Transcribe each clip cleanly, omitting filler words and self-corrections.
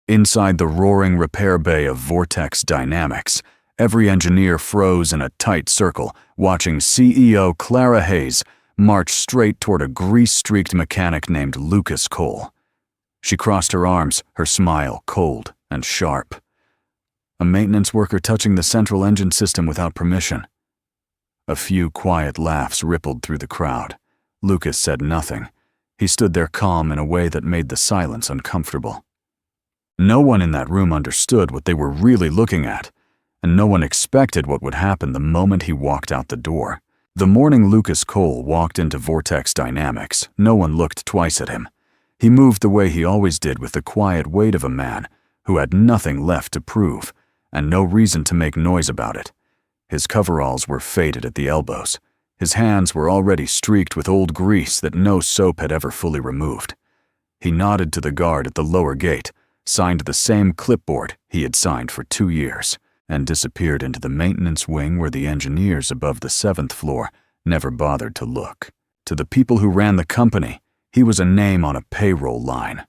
Inside the roaring repair bay of Vortex Dynamics, every engineer froze in a tight circle, watching CEO Clara Hayes march straight toward a grease-streaked mechanic named Lucas Cole. She crossed her arms, her smile cold and sharp. A maintenance worker touching the central engine system without permission. A few quiet laughs rippled through the crowd. Lucas said nothing. He stood there calm in a way that made the silence uncomfortable. No one in that room understood what they were really looking at, and no one expected what would happen the moment he walked out the door. The morning Lucas Cole walked into Vortex Dynamics, no one looked twice at him. He moved the way he always did, with the quiet weight of a man who had nothing left to prove and no reason to make noise about it. His coveralls were faded at the elbows. His hands were already streaked with old grease that no soap had ever fully removed. He nodded to the guard at the lower gate, signed the same clipboard he had signed for 2 years, and disappeared into the maintenance wing where the engineers above the 7th floor never bothered to look. To the people who ran the company, he was a name on a payroll line.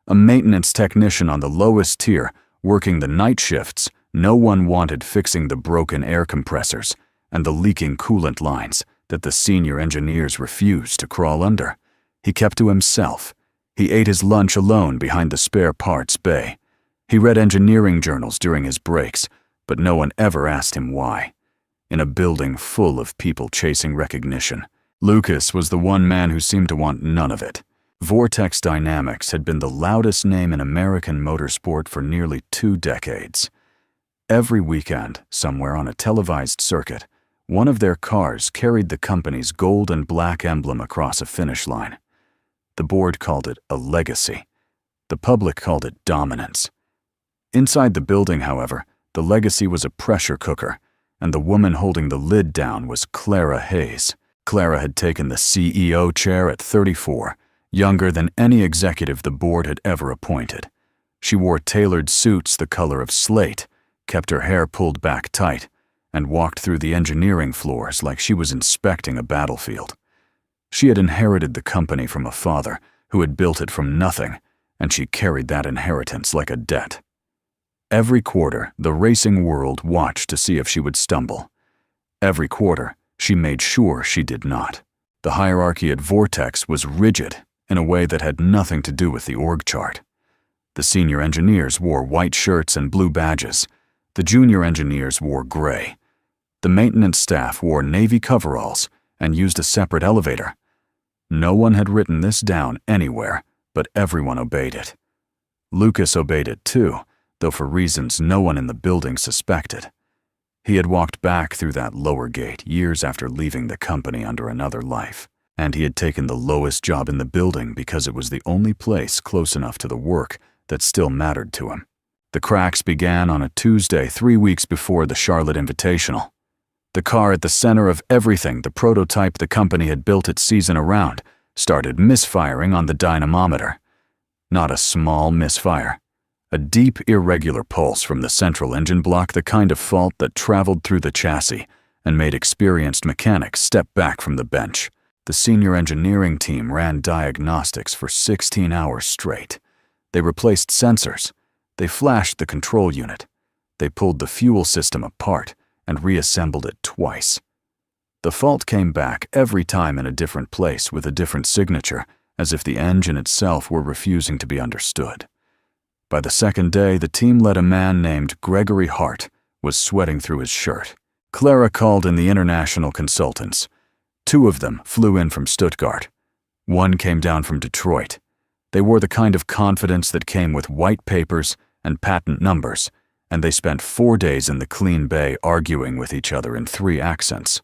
A maintenance technician on the lowest tier, working the night shifts. No one wanted fixing the broken air compressors and the leaking coolant lines that the senior engineers refused to crawl under. He kept to himself. He ate his lunch alone behind the spare parts bay. He read engineering journals during his breaks, but no one ever asked him why. In a building full of people chasing recognition, Lucas was the one man who seemed to want none of it. Vortex Dynamics had been the loudest name in American motorsport for nearly 2 decades. Every weekend, somewhere on a televised circuit, one of their cars carried the company's gold and black emblem across a finish line. The board called it a legacy. The public called it dominance. Inside the building, however, the legacy was a pressure cooker, and the woman holding the lid down was Clara Hayes. Clara had taken the CEO chair at 34, younger than any executive the board had ever appointed. She wore tailored suits the color of slate, kept her hair pulled back tight, and walked through the engineering floors like she was inspecting a battlefield. She had inherited the company from a father who had built it from nothing, and she carried that inheritance like a debt. Every quarter, the racing world watched to see if she would stumble. Every quarter, she made sure she did not. The hierarchy at Vortex was rigid in a way that had nothing to do with the org chart. The senior engineers wore white shirts and blue badges. The junior engineers wore gray. The maintenance staff wore navy coveralls and used a separate elevator. No one had written this down anywhere, but everyone obeyed it. Lucas obeyed it too, though for reasons no one in the building suspected. He had walked back through that lower gate years after leaving the company under another life, and he had taken the lowest job in the building because it was the only place close enough to the work that still mattered to him. The cracks began on a Tuesday 3 weeks before the Charlotte Invitational. The car at the center of everything, the prototype the company had built its season around, started misfiring on the dynamometer. Not a small misfire. A deep, irregular pulse from the central engine block, the kind of fault that traveled through the chassis and made experienced mechanics step back from the bench. The senior engineering team ran diagnostics for 16 hours straight. They replaced sensors. They flashed the control unit. They pulled the fuel system apart and reassembled it twice. The fault came back every time in a different place with a different signature, as if the engine itself were refusing to be understood. By the second day, the team led a man named Gregory Hart was sweating through his shirt. Clara called in the international consultants. 2 of them flew in from Stuttgart. 1 came down from Detroit. They wore the kind of confidence that came with white papers and patent numbers, and they spent 4 days in the clean bay arguing with each other in 3 accents.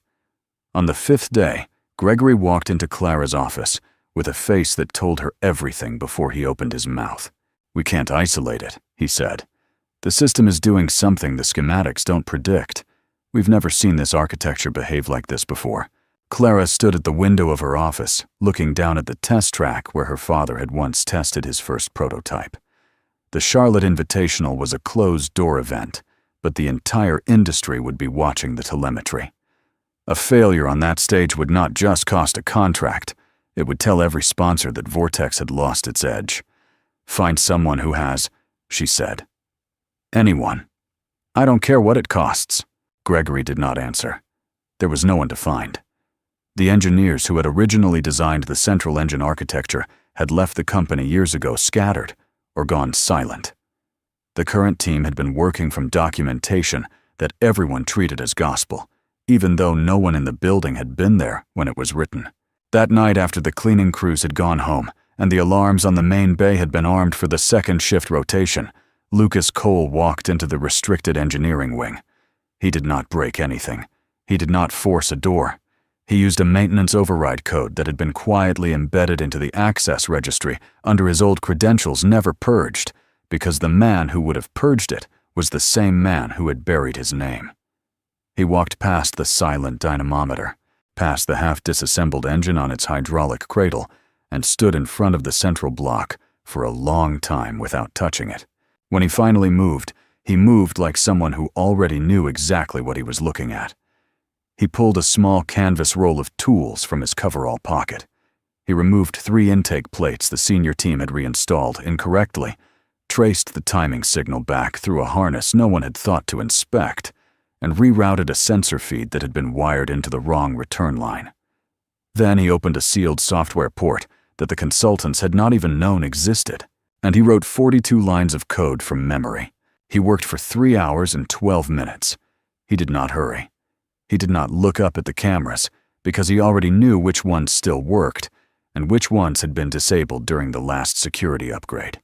On the 5th day, Gregory walked into Clara's office with a face that told her everything before he opened his mouth. "We can't isolate it," he said. "The system is doing something the schematics don't predict. We've never seen this architecture behave like this before." Clara stood at the window of her office, looking down at the test track where her father had once tested his first prototype. The Charlotte Invitational was a closed-door event, but the entire industry would be watching the telemetry. A failure on that stage would not just cost a contract, it would tell every sponsor that Vortex had lost its edge. Find someone who has, she said. Anyone. I don't care what it costs. Gregory did not answer. There was no one to find. The engineers who had originally designed the central engine architecture had left the company years ago scattered or gone silent. The current team had been working from documentation that everyone treated as gospel, even though no one in the building had been there when it was written. That night, after the cleaning crews had gone home and the alarms on the main bay had been armed for the second shift rotation, Lucas Cole walked into the restricted engineering wing. He did not break anything. He did not force a door. He used a maintenance override code that had been quietly embedded into the access registry under his old credentials never purged, because the man who would have purged it was the same man who had buried his name. He walked past the silent dynamometer, past the half-disassembled engine on its hydraulic cradle, and stood in front of the central block for a long time without touching it. When he finally moved, he moved like someone who already knew exactly what he was looking at. He pulled a small canvas roll of tools from his coverall pocket. He removed 3 intake plates the senior team had reinstalled incorrectly, traced the timing signal back through a harness no one had thought to inspect, and rerouted a sensor feed that had been wired into the wrong return line. Then he opened a sealed software port that the consultants had not even known existed, and he wrote 42 lines of code from memory. He worked for 3 hours and 12 minutes. He did not hurry. He did not look up at the cameras because he already knew which ones still worked and which ones had been disabled during the last security upgrade.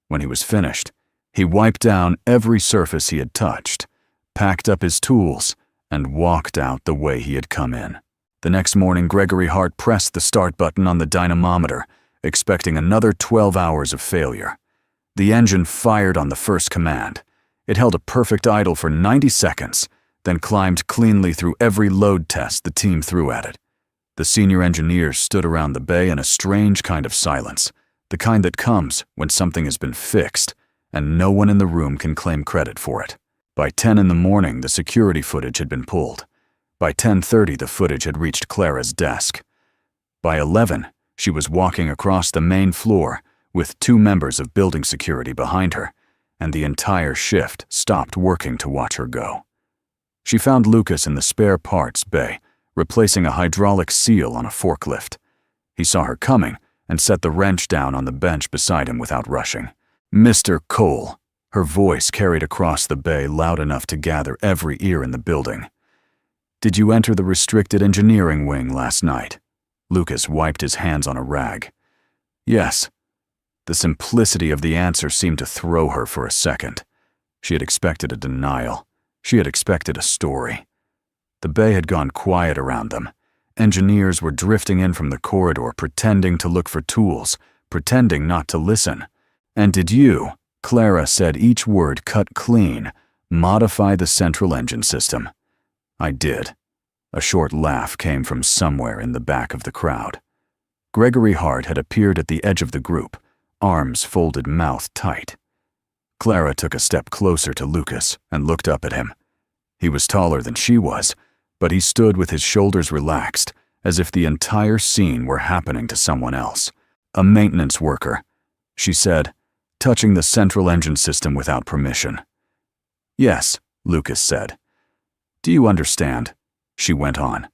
When he was finished, he wiped down every surface he had touched, packed up his tools, and walked out the way he had come in. The next morning, Gregory Hart pressed the start button on the dynamometer, expecting another 12 hours of failure. The engine fired on the first command. It held a perfect idle for 90 seconds, then climbed cleanly through every load test the team threw at it. The senior engineers stood around the bay in a strange kind of silence, the kind that comes when something has been fixed, and no one in the room can claim credit for it. By 10 in the morning, the security footage had been pulled. By 10:30, the footage had reached Clara's desk. By 11, she was walking across the main floor with 2 members of building security behind her, and the entire shift stopped working to watch her go. She found Lucas in the spare parts bay, replacing a hydraulic seal on a forklift. He saw her coming and set the wrench down on the bench beside him without rushing. "Mr. Cole," her voice carried across the bay loud enough to gather every ear in the building. "Did you enter the restricted engineering wing last night?" Lucas wiped his hands on a rag. "Yes." The simplicity of the answer seemed to throw her for a second. She had expected a denial. She had expected a story. The bay had gone quiet around them. Engineers were drifting in from the corridor, pretending to look for tools, pretending not to listen. "And did you," Clara said each word cut clean, "modify the central engine system?" "I did." A short laugh came from somewhere in the back of the crowd. Gregory Hart had appeared at the edge of the group, arms folded, mouth tight. Clara took a step closer to Lucas and looked up at him. He was taller than she was, but he stood with his shoulders relaxed, as if the entire scene were happening to someone else. "A maintenance worker," she said, "touching the central engine system without permission." "Yes," Lucas said. "Do you understand?" she went on.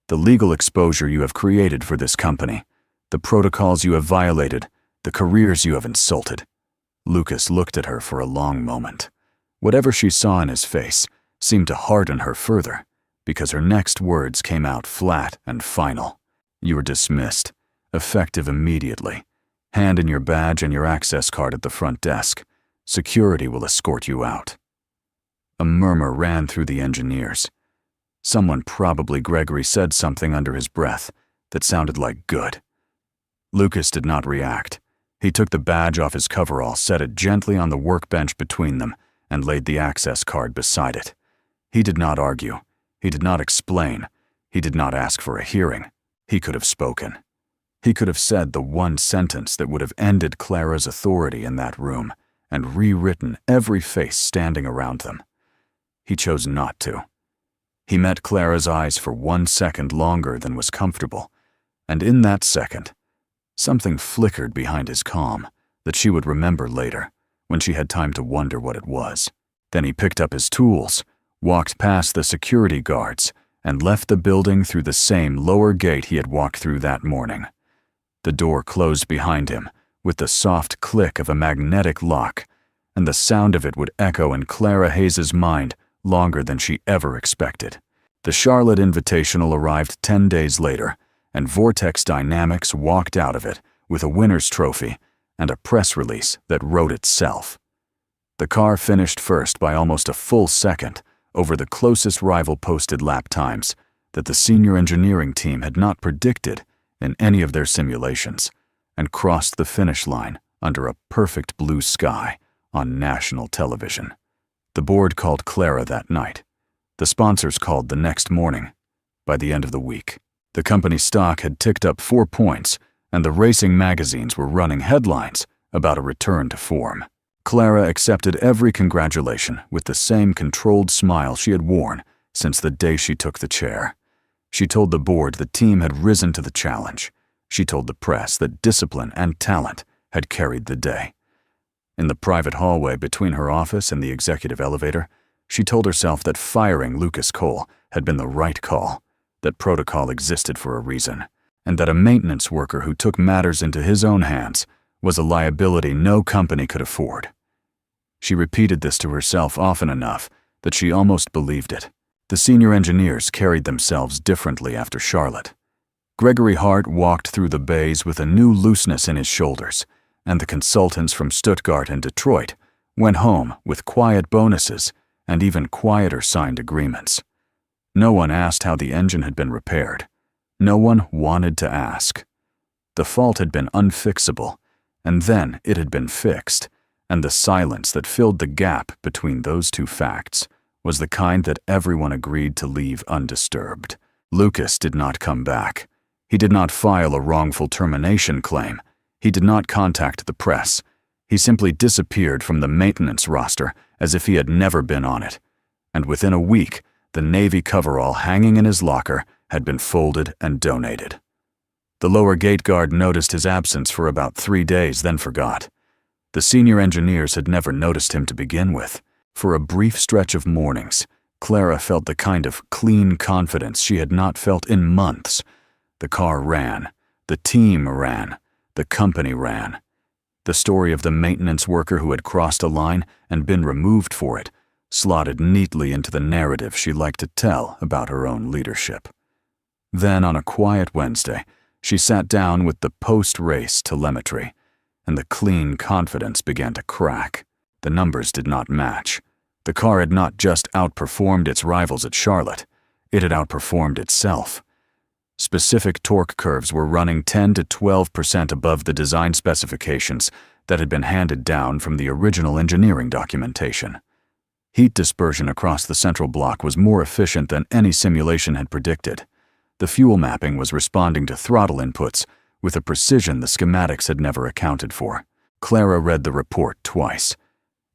"The legal exposure you have created for this company, the protocols you have violated, the careers you have insulted." Lucas looked at her for a long moment. Whatever she saw in his face seemed to harden her further, because her next words came out flat and final. "You are dismissed, effective immediately. Hand in your badge and your access card at the front desk. Security will escort you out." A murmur ran through the engineers. Someone, probably Gregory, said something under his breath that sounded like "good." Lucas did not react. He took the badge off his coverall, set it gently on the workbench between them, and laid the access card beside it. He did not argue. He did not explain. He did not ask for a hearing. He could have spoken. He could have said the one sentence that would have ended Clara's authority in that room and rewritten every face standing around them. He chose not to. He met Clara's eyes for 1 second longer than was comfortable, and in that second, something flickered behind his calm that she would remember later, when she had time to wonder what it was. Then he picked up his tools, walked past the security guards, and left the building through the same lower gate he had walked through that morning. The door closed behind him with the soft click of a magnetic lock, and the sound of it would echo in Clara Hayes' mind longer than she ever expected. The Charlotte Invitational arrived 10 days later, and Vortex Dynamics walked out of it with a winner's trophy and a press release that wrote itself. The car finished first by almost a full second over the closest rival posted lap times that the senior engineering team had not predicted in any of their simulations, and crossed the finish line under a perfect blue sky on national television. The board called Clara that night. The sponsors called the next morning. By the end of the week, the company's stock had ticked up 4 points, and the racing magazines were running headlines about a return to form. Clara accepted every congratulation with the same controlled smile she had worn since the day she took the chair. She told the board the team had risen to the challenge. She told the press that discipline and talent had carried the day. In the private hallway between her office and the executive elevator, she told herself that firing Lucas Cole had been the right call, that protocol existed for a reason, and that a maintenance worker who took matters into his own hands was a liability no company could afford. She repeated this to herself often enough that she almost believed it. The senior engineers carried themselves differently after Charlotte. Gregory Hart walked through the bays with a new looseness in his shoulders, and the consultants from Stuttgart and Detroit went home with quiet bonuses and even quieter signed agreements. No one asked how the engine had been repaired. No one wanted to ask. The fault had been unfixable, and then it had been fixed, and the silence that filled the gap between those two facts was the kind that everyone agreed to leave undisturbed. Lucas did not come back. He did not file a wrongful termination claim. He did not contact the press. He simply disappeared from the maintenance roster as if he had never been on it. And within a week, the Navy coverall hanging in his locker had been folded and donated. The lower gate guard noticed his absence for about 3 days, then forgot. The senior engineers had never noticed him to begin with. For a brief stretch of mornings, Clara felt the kind of clean confidence she had not felt in months. The car ran. The team ran. The company ran. The story of the maintenance worker who had crossed a line and been removed for it slotted neatly into the narrative she liked to tell about her own leadership. Then, on a quiet Wednesday, she sat down with the post-race telemetry, and the clean confidence began to crack. The numbers did not match. The car had not just outperformed its rivals at Charlotte, it had outperformed itself. Specific torque curves were running 10 to 12% above the design specifications that had been handed down from the original engineering documentation. Heat dispersion across the central block was more efficient than any simulation had predicted. The fuel mapping was responding to throttle inputs with a precision the schematics had never accounted for. Clara read the report twice.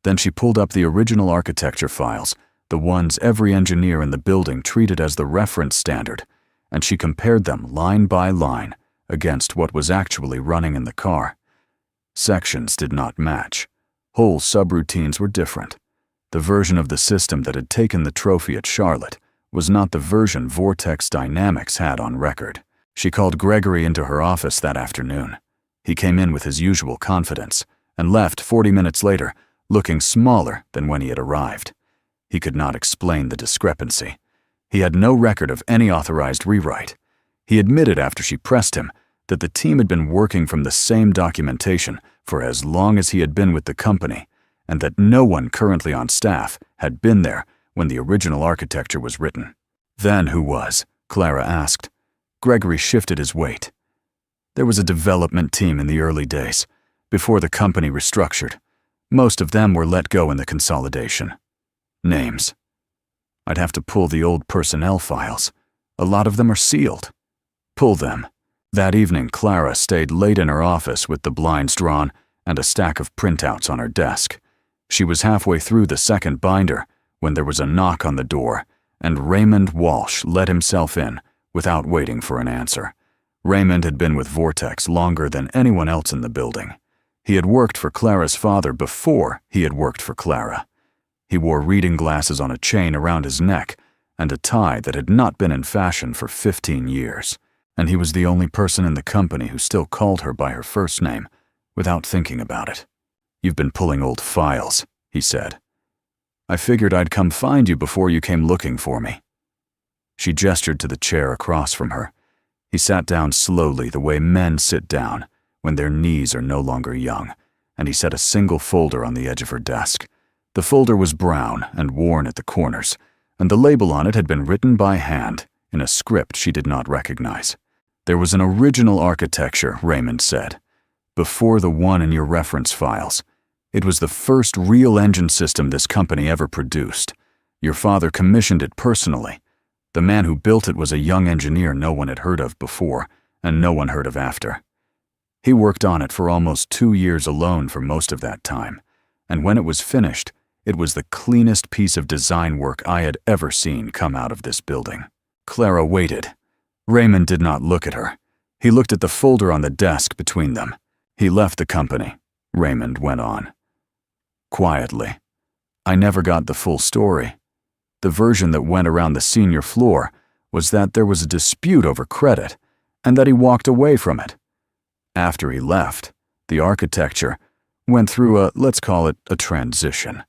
Then she pulled up the original architecture files, the ones every engineer in the building treated as the reference standard, and she compared them line by line against what was actually running in the car. Sections did not match. Whole subroutines were different. The version of the system that had taken the trophy at Charlotte was not the version Vortex Dynamics had on record. She called Gregory into her office that afternoon. He came in with his usual confidence and left 40 minutes later, looking smaller than when he had arrived. He could not explain the discrepancy. He had no record of any authorized rewrite. He admitted after she pressed him that the team had been working from the same documentation for as long as he had been with the company, and that no one currently on staff had been there when the original architecture was written. Then who was? Clara asked. Gregory shifted his weight. There was a development team in the early days, before the company restructured. Most of them were let go in the consolidation. Names. I'd have to pull the old personnel files. A lot of them are sealed. Pull them. That evening, Clara stayed late in her office with the blinds drawn and a stack of printouts on her desk. She was halfway through the second binder when there was a knock on the door, and Raymond Walsh let himself in without waiting for an answer. Raymond had been with Vortex longer than anyone else in the building. He had worked for Clara's father before he had worked for Clara. He wore reading glasses on a chain around his neck and a tie that had not been in fashion for 15 years, and he was the only person in the company who still called her by her first name without thinking about it. "You've been pulling old files," he said. "I figured I'd come find you before you came looking for me." She gestured to the chair across from her. He sat down slowly the way men sit down when their knees are no longer young, and he set a single folder on the edge of her desk. The folder was brown and worn at the corners, and the label on it had been written by hand in a script she did not recognize. There was an original architecture, Raymond said, before the one in your reference files. It was the first real engine system this company ever produced. Your father commissioned it personally. The man who built it was a young engineer no one had heard of before, and no one heard of after. He worked on it for almost 2 years alone for most of that time, and when it was finished, it was the cleanest piece of design work I had ever seen come out of this building. Clara waited. Raymond did not look at her. He looked at the folder on the desk between them. "He left the company," Raymond went on. Quietly. "I never got the full story. The version that went around the senior floor was that there was a dispute over credit, and that he walked away from it. After he left, the architecture went through let's call it a transition.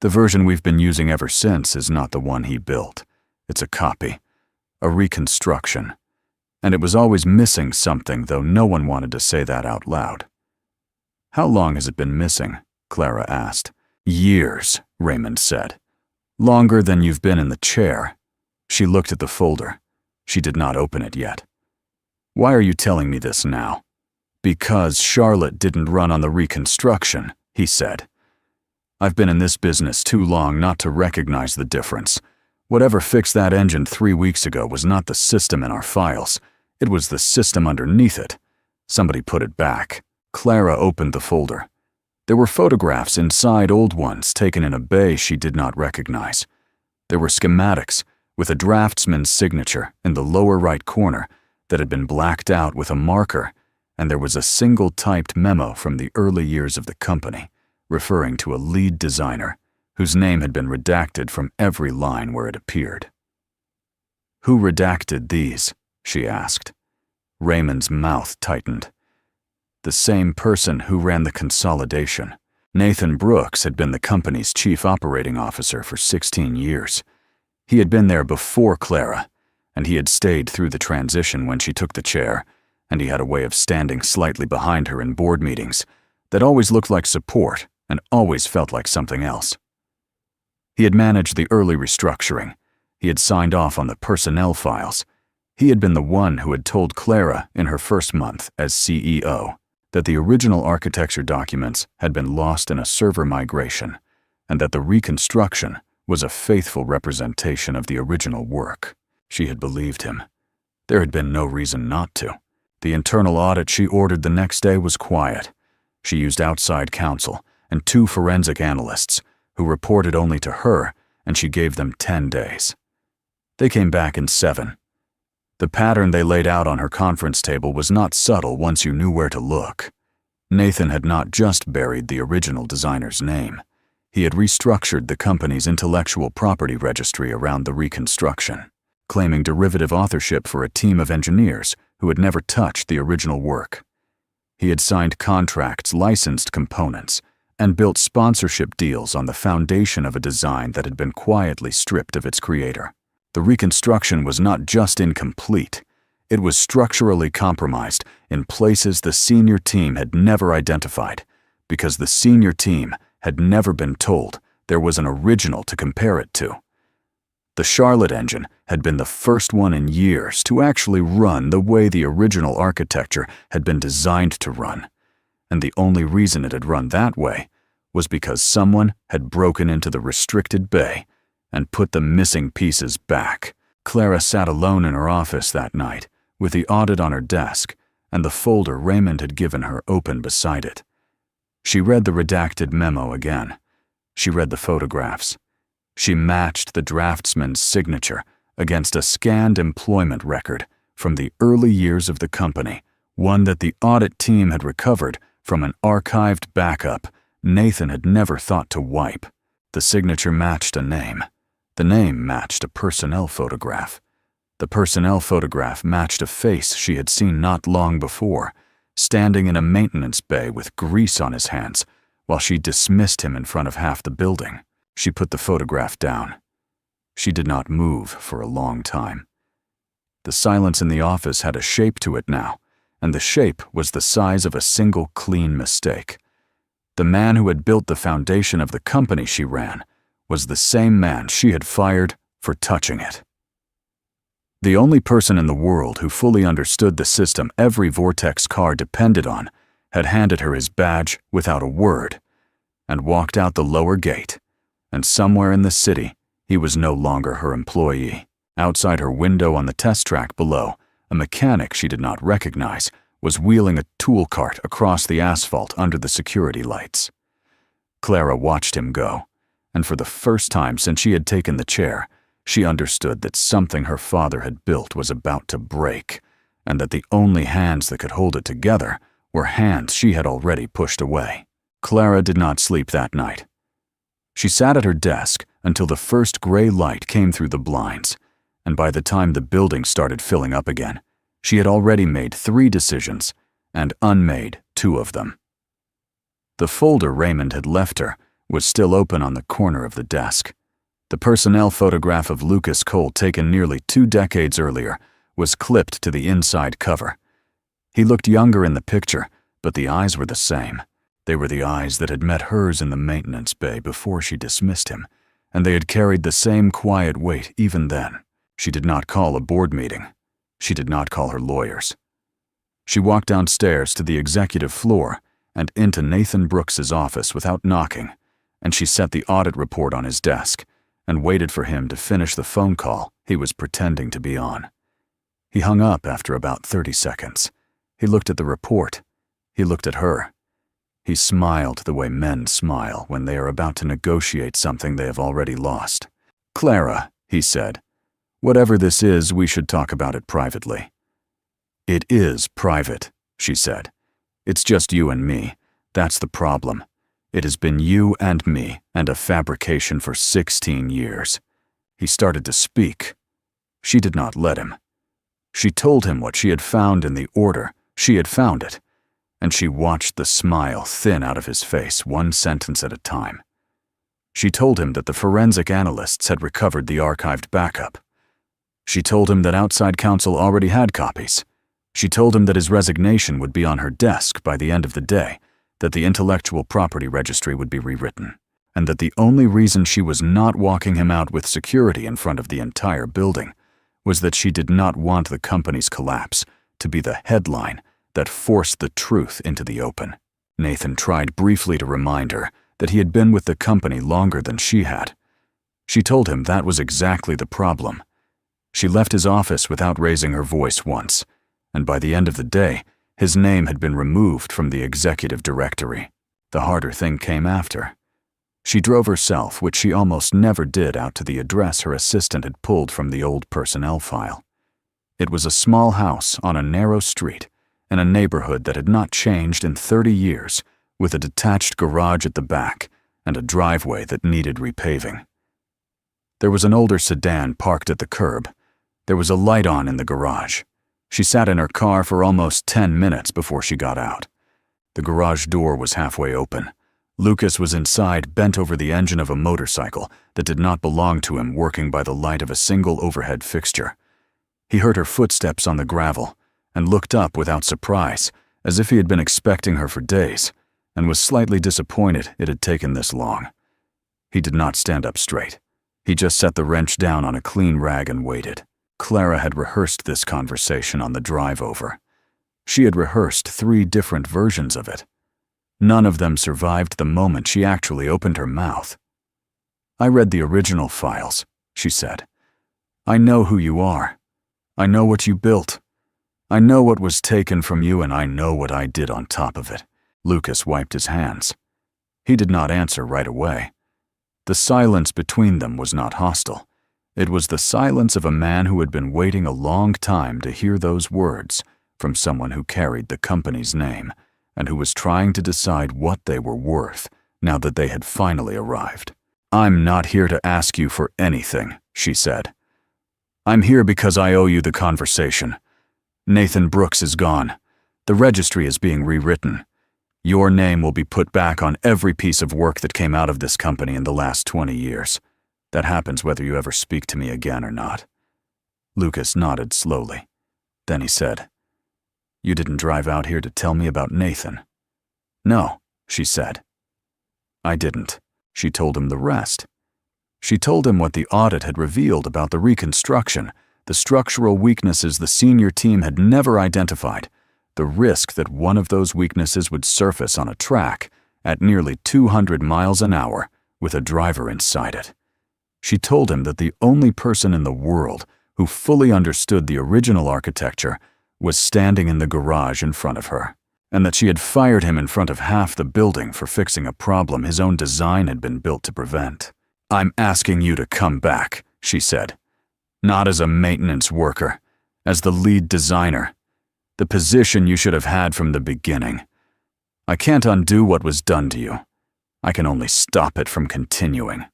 The version we've been using ever since is not the one he built. It's a copy, a reconstruction. And it was always missing something, though no one wanted to say that out loud." "How long has it been missing?" Clara asked. "Years," Raymond said. "Longer than you've been in the chair." She looked at the folder. She did not open it yet. "Why are you telling me this now?" "Because Charlotte didn't run on the reconstruction," he said. "I've been in this business too long not to recognize the difference. Whatever fixed that engine 3 weeks ago was not the system in our files. It was the system underneath it. Somebody put it back." Clara opened the folder. There were photographs inside old ones taken in a bay she did not recognize. There were schematics with a draftsman's signature in the lower right corner that had been blacked out with a marker, and there was a single typed memo from the early years of the company, referring to a lead designer whose name had been redacted from every line where it appeared. "Who redacted these?" she asked. Raymond's mouth tightened. "The same person who ran the consolidation. Nathan Brooks had been the company's chief operating officer for 16 years. He had been there before Clara, and he had stayed through the transition when she took the chair, and he had a way of standing slightly behind her in board meetings that always looked like support and always felt like something else. He had managed the early restructuring. He had signed off on the personnel files. He had been the one who had told Clara in her first month as CEO that the original architecture documents had been lost in a server migration, and that the reconstruction was a faithful representation of the original work. She had believed him. There had been no reason not to. The internal audit she ordered the next day was quiet. She used outside counsel and 2 forensic analysts who reported only to her, and she gave them 10 days. They came back in 7. The pattern they laid out on her conference table was not subtle once you knew where to look. Nathan had not just buried the original designer's name. He had restructured the company's intellectual property registry around the reconstruction, claiming derivative authorship for a team of engineers who had never touched the original work. He had signed contracts, licensed components, and built sponsorship deals on the foundation of a design that had been quietly stripped of its creator. The reconstruction was not just incomplete, it was structurally compromised in places the senior team had never identified, because the senior team had never been told there was an original to compare it to. The Charlotte engine had been the first one in years to actually run the way the original architecture had been designed to run, and the only reason it had run that way was because someone had broken into the restricted bay and put the missing pieces back. Clara sat alone in her office that night, with the audit on her desk and the folder Raymond had given her open beside it. She read the redacted memo again. She read the photographs. She matched the draftsman's signature against a scanned employment record from the early years of the company, one that the audit team had recovered from an archived backup Nathan had never thought to wipe. The signature matched a name. The name matched a personnel photograph. The personnel photograph matched a face she had seen not long before, standing in a maintenance bay with grease on his hands, while she dismissed him in front of half the building. She put the photograph down. She did not move for a long time. The silence in the office had a shape to it now, and the shape was the size of a single clean mistake. The man who had built the foundation of the company she ran was the same man she had fired for touching it. The only person in the world who fully understood the system every Vortex car depended on had handed her his badge without a word and walked out the lower gate, and somewhere in the city, he was no longer her employee. Outside her window on the test track below, a mechanic she did not recognize was wheeling a tool cart across the asphalt under the security lights. Clara watched him go, and for the first time since she had taken the chair, she understood that something her father had built was about to break, and that the only hands that could hold it together were hands she had already pushed away. Clara did not sleep that night. She sat at her desk until the first gray light came through the blinds, and by the time the building started filling up again, she had already made 3 decisions and unmade 2 of them. The folder Raymond had left her was still open on the corner of the desk. The personnel photograph of Lucas Cole taken nearly 2 decades earlier was clipped to the inside cover. He looked younger in the picture, but the eyes were the same. They were the eyes that had met hers in the maintenance bay before she dismissed him, and they had carried the same quiet weight even then. She did not call a board meeting. She did not call her lawyers. She walked downstairs to the executive floor and into Nathan Brooks's office without knocking, and she set the audit report on his desk and waited for him to finish the phone call he was pretending to be on. He hung up after about 30 seconds. He looked at the report. He looked at her. He smiled the way men smile when they are about to negotiate something they have already lost. "Clara," he said, "whatever this is, we should talk about it privately." "It is private," she said. "It's just you and me. That's the problem. It has been you and me and a fabrication for 16 years. He started to speak. She did not let him. She told him what she had found in the order. She had found it, and she watched the smile thin out of his face 1 sentence at a time. She told him that the forensic analysts had recovered the archived backup. She told him that outside counsel already had copies. She told him that his resignation would be on her desk by the end of the day, that the intellectual property registry would be rewritten, and that the only reason she was not walking him out with security in front of the entire building was that she did not want the company's collapse to be the headline that forced the truth into the open. Nathan tried briefly to remind her that he had been with the company longer than she had. She told him that was exactly the problem. She left his office without raising her voice once, and by the end of the day, his name had been removed from the executive directory. The harder thing came after. She drove herself, which she almost never did, out to the address her assistant had pulled from the old personnel file. It was a small house on a narrow street in a neighborhood that had not changed in 30 years, with a detached garage at the back and a driveway that needed repaving. There was an older sedan parked at the curb. There was a light on in the garage. She sat in her car for almost 10 minutes before she got out. The garage door was halfway open. Lucas was inside, bent over the engine of a motorcycle that did not belong to him, working by the light of a single overhead fixture. He heard her footsteps on the gravel and looked up without surprise, as if he had been expecting her for days, and was slightly disappointed it had taken this long. He did not stand up straight. He just set the wrench down on a clean rag and waited. Clara had rehearsed this conversation on the drive over. She had rehearsed 3 different versions of it. None of them survived the moment she actually opened her mouth. "I read the original files," she said. "I know who you are. I know what you built. I know what was taken from you, and I know what I did on top of it." Lucas wiped his hands. He did not answer right away. The silence between them was not hostile. It was the silence of a man who had been waiting a long time to hear those words from someone who carried the company's name and who was trying to decide what they were worth now that they had finally arrived. "I'm not here to ask you for anything," she said. "I'm here because I owe you the conversation. Nathan Brooks is gone. The registry is being rewritten. Your name will be put back on every piece of work that came out of this company in the last 20 years. That happens whether you ever speak to me again or not." Lucas nodded slowly. Then he said, "You didn't drive out here to tell me about Nathan." "No," she said. "I didn't." She told him the rest. She told him what the audit had revealed about the reconstruction, the structural weaknesses the senior team had never identified, the risk that one of those weaknesses would surface on a track at nearly 200 miles an hour with a driver inside it. She told him that the only person in the world who fully understood the original architecture was standing in the garage in front of her, and that she had fired him in front of half the building for fixing a problem his own design had been built to prevent. "I'm asking you to come back," she said. "Not as a maintenance worker, as the lead designer. The position you should have had from the beginning. I can't undo what was done to you. I can only stop it from continuing."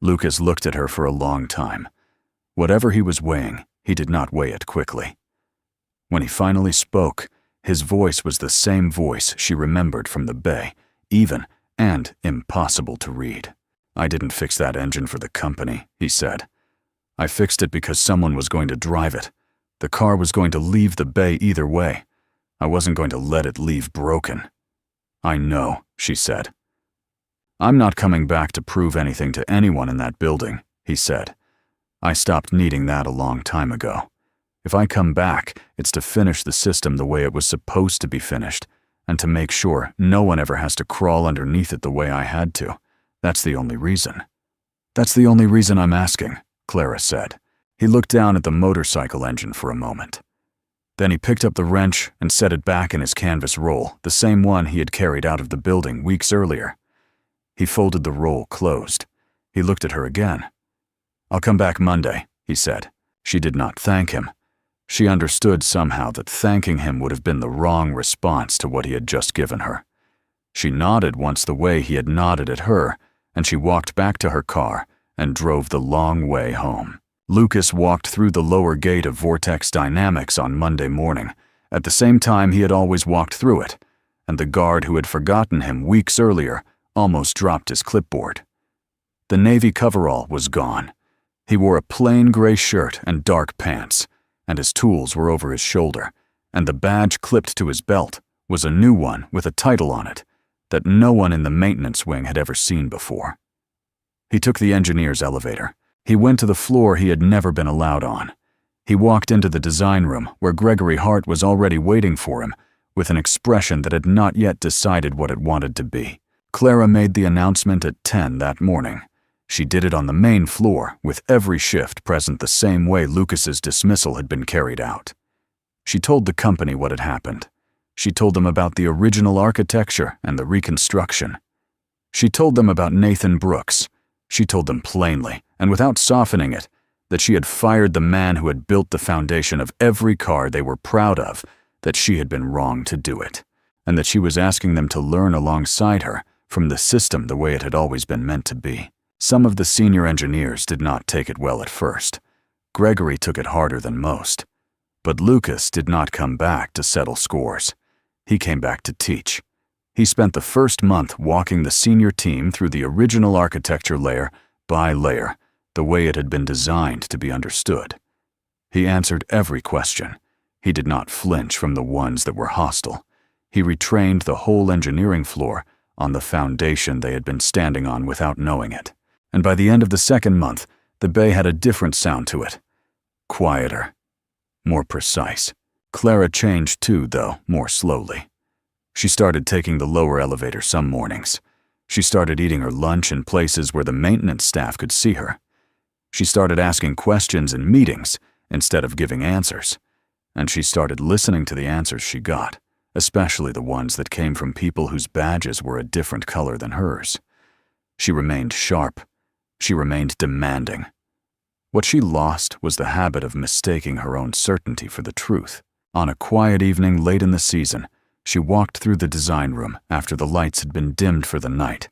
Lucas looked at her for a long time. Whatever he was weighing, he did not weigh it quickly. When he finally spoke, his voice was the same voice she remembered from the bay, even and impossible to read. "I didn't fix that engine for the company," he said. "I fixed it because someone was going to drive it. The car was going to leave the bay either way. I wasn't going to let it leave broken." "I know," she said. "I'm not coming back to prove anything to anyone in that building," he said. "I stopped needing that a long time ago. If I come back, it's to finish the system the way it was supposed to be finished, and to make sure no one ever has to crawl underneath it the way I had to. That's the only reason." "That's the only reason I'm asking," Clara said. He looked down at the motorcycle engine for a moment. Then he picked up the wrench and set it back in his canvas roll, the same one he had carried out of the building weeks earlier. He folded the roll closed. He looked at her again. "I'll come back Monday," he said. She did not thank him. She understood somehow that thanking him would have been the wrong response to what he had just given her. She nodded once the way he had nodded at her, and she walked back to her car and drove the long way home. Lucas walked through the lower gate of Vortex Dynamics on Monday morning, at the same time he had always walked through it, and the guard who had forgotten him weeks earlier almost dropped his clipboard. The navy coverall was gone. He wore a plain gray shirt and dark pants, and his tools were over his shoulder, and the badge clipped to his belt was a new one with a title on it that no one in the maintenance wing had ever seen before. He took the engineer's elevator. He went to the floor he had never been allowed on. He walked into the design room where Gregory Hart was already waiting for him with an expression that had not yet decided what it wanted to be. Clara made the announcement at 10 that morning. She did it on the main floor, with every shift present the same way Lucas's dismissal had been carried out. She told the company what had happened. She told them about the original architecture and the reconstruction. She told them about Nathan Brooks. She told them plainly, and without softening it, that she had fired the man who had built the foundation of every car they were proud of, that she had been wrong to do it, and that she was asking them to learn alongside her from the system the way it had always been meant to be. Some of the senior engineers did not take it well at first. Gregory took it harder than most. But Lucas did not come back to settle scores. He came back to teach. He spent the first month walking the senior team through the original architecture layer by layer, the way it had been designed to be understood. He answered every question. He did not flinch from the ones that were hostile. He retrained the whole engineering floor on the foundation they had been standing on without knowing it. And by the end of the second month, the bay had a different sound to it. Quieter. More precise. Clara changed too, though, more slowly. She started taking the lower elevator some mornings. She started eating her lunch in places where the maintenance staff could see her. She started asking questions in meetings instead of giving answers. And she started listening to the answers she got, especially the ones that came from people whose badges were a different color than hers. She remained sharp. She remained demanding. What she lost was the habit of mistaking her own certainty for the truth. On a quiet evening late in the season, She walked through the design room after the lights had been dimmed for the night,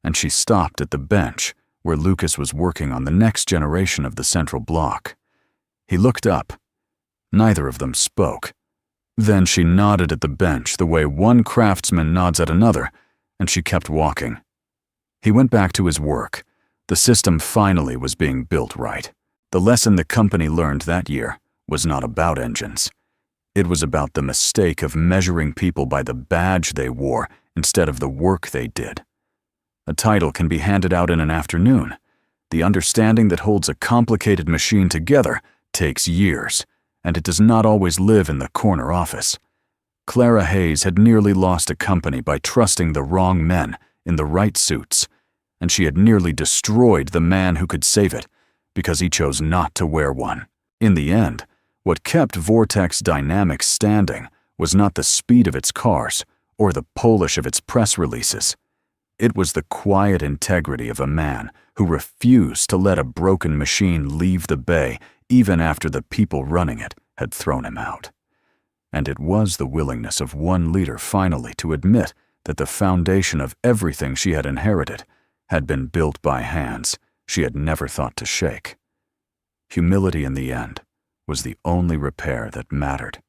and she stopped at the bench where Lucas was working on the next generation of the central block. He looked up. Neither of them spoke. Then she nodded at the bench the way one craftsman nods at another, and she kept walking. He went back to his work. The system finally was being built right. The lesson the company learned that year was not about engines. It was about the mistake of measuring people by the badge they wore instead of the work they did. A title can be handed out in an afternoon. The understanding that holds a complicated machine together takes years, and it does not always live in the corner office. Clara Hayes had nearly lost a company by trusting the wrong men in the right suits, and she had nearly destroyed the man who could save it because he chose not to wear one. In the end, what kept Vortex Dynamics standing was not the speed of its cars or the polish of its press releases. It was the quiet integrity of a man who refused to let a broken machine leave the bay even after the people running it had thrown him out. And it was the willingness of one leader finally to admit that the foundation of everything she had inherited had been built by hands she had never thought to shake. Humility in the end was the only repair that mattered.